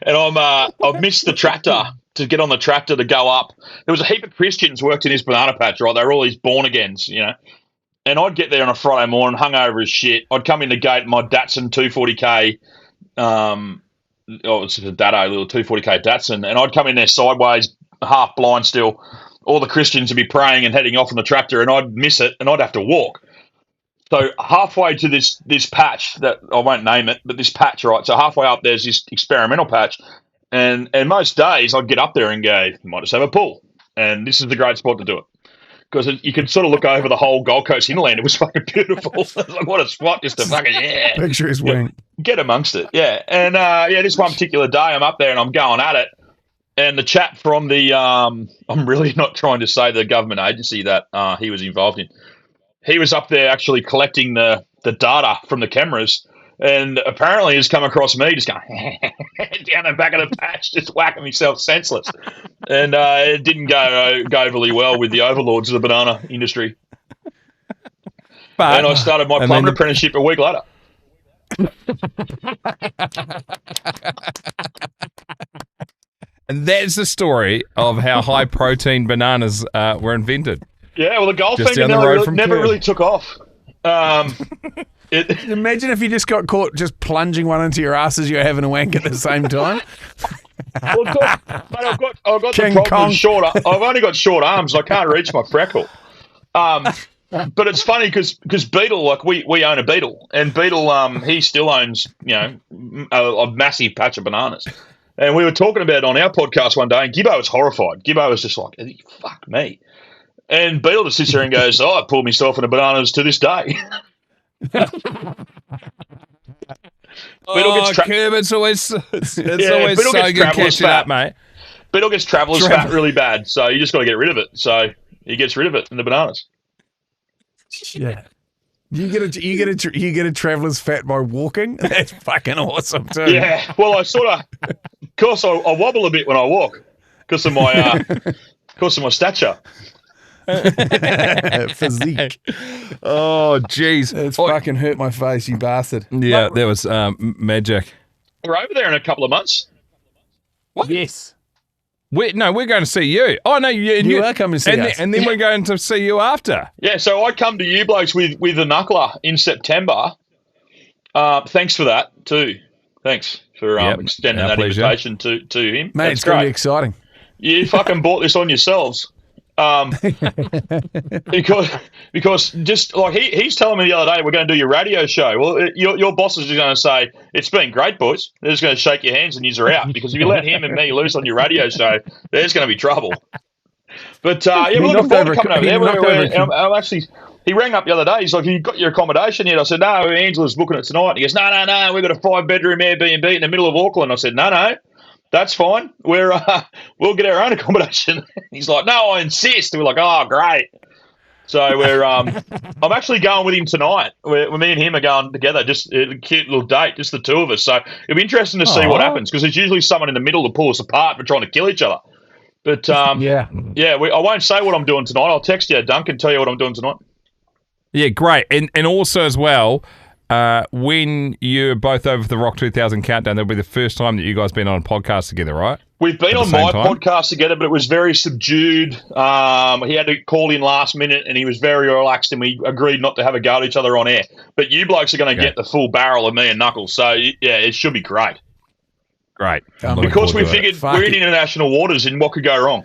and I've missed the tractor to get on the tractor to go up. There was a heap of Christians worked in this banana patch, right? They were all these born-agains, you know. And I'd get there on a Friday morning, hungover as shit. I'd come in the gate in my Datsun 240K, it's a Datto, little 240K Datsun, and I'd come in there sideways, half blind still. All the Christians would be praying and heading off on the tractor, and I'd miss it, and I'd have to walk. So halfway to this patch, that I won't name it, but this patch, right? So halfway up, there's this experimental patch, and most days I'd get up there and go, might just have a pull, and this is the great spot to do it. Because you could sort of look over the whole Gold Coast hinterland. It was fucking beautiful. Like, what a spot just to fucking, yeah. Picture his wing. Get amongst it, yeah. And, this one particular day, I'm up there and I'm going at it. And the chap from the, I'm really not trying to say the government agency that he was involved in. He was up there actually collecting the data from the cameras. And apparently has come across me just going down the back of the patch, just whacking myself senseless. And it didn't go overly well with the overlords of the banana industry. And I started my plumbing apprenticeship a week later. And that's the story of how high-protein bananas were invented. Yeah, well, the Goldfinger never really took off. Imagine if you just got caught just plunging one into your ass as you're having a wank at the same time. Well, I've got the problem with short. I've only got short arms. I can't reach my freckle. But it's funny because Beetle, like we own a Beetle, and Beetle, he still owns a massive patch of bananas. And we were talking about it on our podcast one day, and Gibbo was horrified. Gibbo was just like, "Fuck me." And Beetle just sits there and goes, "Oh, I pulled myself in the bananas to this day." Kirb, it's always so good catching up, mate. Beetle gets traveller's fat really bad, so you just got to get rid of it. So he gets rid of it in the bananas. Yeah, you get a traveller's fat by walking. That's fucking awesome too. Yeah, well, of course, I wobble a bit when I walk because of my stature. Physique. Oh, jeez. It's fucking hurt my face, you bastard. Yeah, that was magic. We're over there in a couple of months. What? Yes. We're going to see you. Oh, no, you are coming to see us. And then we're going to see you after. Yeah, so I come to you blokes with the knuckler in September. Thanks for that, too. Thanks for extending that invitation to him. Mate, it's going to be exciting. You fucking bought this on yourselves. Because just like he's telling me the other day, we're going to do your radio show. Well, your boss is going to say, it's been great, boys. They're just going to shake your hands and you're out, because if you let him and me loose on your radio show, there's going to be trouble. But we're looking forward to coming over there. He rang up the other day. He's like, "You got your accommodation yet?" I said, "No, Angela's booking it tonight." And he goes, No, we've got a 5-bedroom Airbnb in the middle of Auckland. I said, No. That's fine. We'll get our own accommodation. He's like, "No, I insist." We're like, "Oh, great." So we're I'm actually going with him tonight. Me and him are going together. Just a cute little date, just the two of us. So it'll be interesting to see what happens, because there's usually someone in the middle to pull us apart for trying to kill each other. But I won't say what I'm doing tonight. I'll text you, Dunc, and tell you what I'm doing tonight. Yeah, great. And also as well, when you're both over for the Rock 2000 countdown, that'll be the first time that you guys been on a podcast together, right? We've been on my podcast together, but it was very subdued. He had to call in last minute, and he was very relaxed, and we agreed not to have a go at each other on air. But you blokes are going to get the full barrel of me and Knuckles, so yeah, it should be great. Great. Because we figured we're in international waters, and what could go wrong?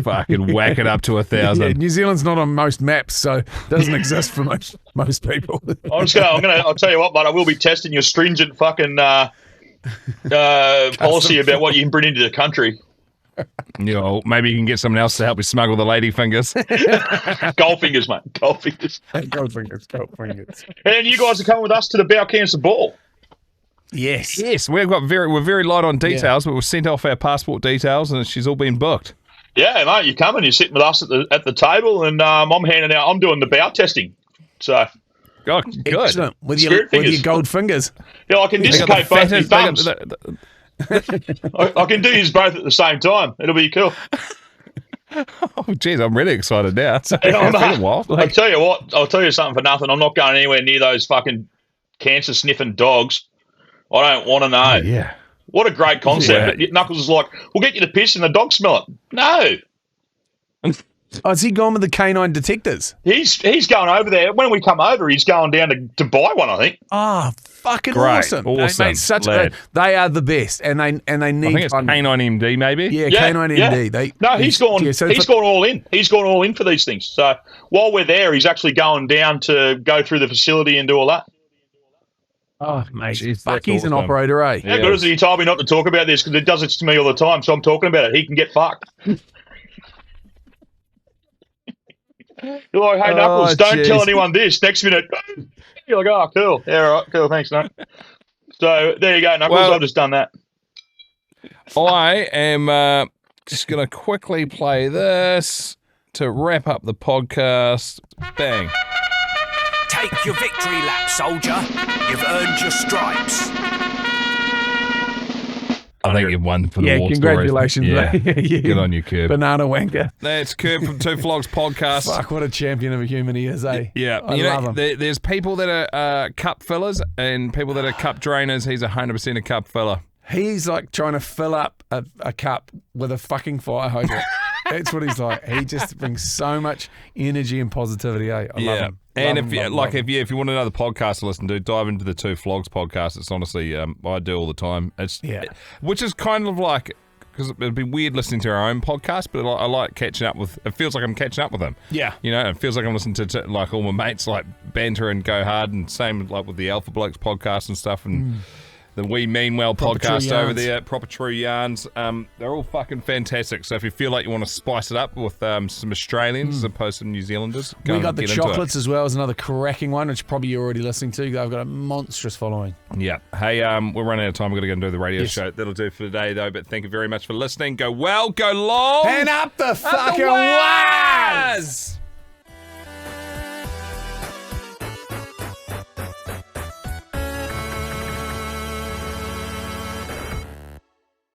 Fucking whack it up to 1,000. Yeah, New Zealand's not on most maps, so it doesn't exist for most people. I'll tell you what, but I will be testing your stringent fucking policy about what you can bring into the country. Maybe you can get someone else to help you smuggle the lady fingers. Gold fingers, mate. Gold fingers. Gold fingers. And you guys are coming with us to the Bow Cancer Ball. Yes. We're very light on details, but we've sent off our passport details, and she's all been booked. Yeah, mate, you're coming. You're sitting with us at the table, and I'm doing the bow testing. So, good. Excellent. With your gold fingers. Yeah, I can dislocate both my thumbs. I can do these both at the same time. It'll be cool. Oh, geez, I'm really excited now. I'll tell you what. I'll tell you something for nothing. I'm not going anywhere near those fucking cancer sniffing dogs. I don't want to know. Oh, yeah. What a great concept. Yeah. Knuckles is like, we'll get you to piss and the dog smell it. No. Oh, has he gone with the canine detectors? He's going over there. When we come over, he's going down to buy one, I think. Oh, fucking great. Awesome. Awesome. They are the best, and they need. I think it's Canine MD, maybe. Yeah, Canine MD. He's gone all in. He's gone all in for these things. So while we're there, he's actually going down to go through the facility and do all that. Oh, mate. Fuck, he's an operator, eh? How good is it? He told me not to talk about this because it does it to me all the time, so I'm talking about it. He can get fucked. You're like, hey, Knuckles, don't tell anyone this. Next minute, you're like, oh, cool. Yeah, all right, cool, thanks, mate. So there you go, Knuckles. I've just done that. I am just going to quickly play this to wrap up the podcast. Bang. Take your victory lap, soldier. You've earned your stripes. I think you've won for the war congratulations, stories. Yeah. Good on you, Kirb. Banana wanker. That's Kirb from Two Flogs podcast. Fuck, what a champion of a human he is, eh? Yeah. I love him. There's people that are cup fillers and people that are cup drainers. He's 100% a cup filler. He's like trying to fill up a cup with a fucking fire hydrant. That's what he's like. He just brings so much energy and positivity, eh? I love him. And if you want another podcast to listen to, dive into the Two Flogs podcast. It's honestly, I do all the time. Which is kind of like, because it'd be weird listening to our own podcast, but I like catching up with. It feels like I'm catching up with them. Yeah, it feels like I'm listening to like all my mates like banter and go hard, and same like with the Alpha Blokes podcast and stuff, and the We Mean Well podcast over there, Proper True Yarns. They're all fucking fantastic. So if you feel like you want to spice it up with some Australians as opposed to New Zealanders, we got the chocolates as well as another cracking one, which probably you're already listening to. They've got a monstrous following. Yeah. Hey, we're running out of time. We've got to go and do the radio show. That'll do for today, though. But thank you very much for listening. Go well, go long, and up the fucking wires.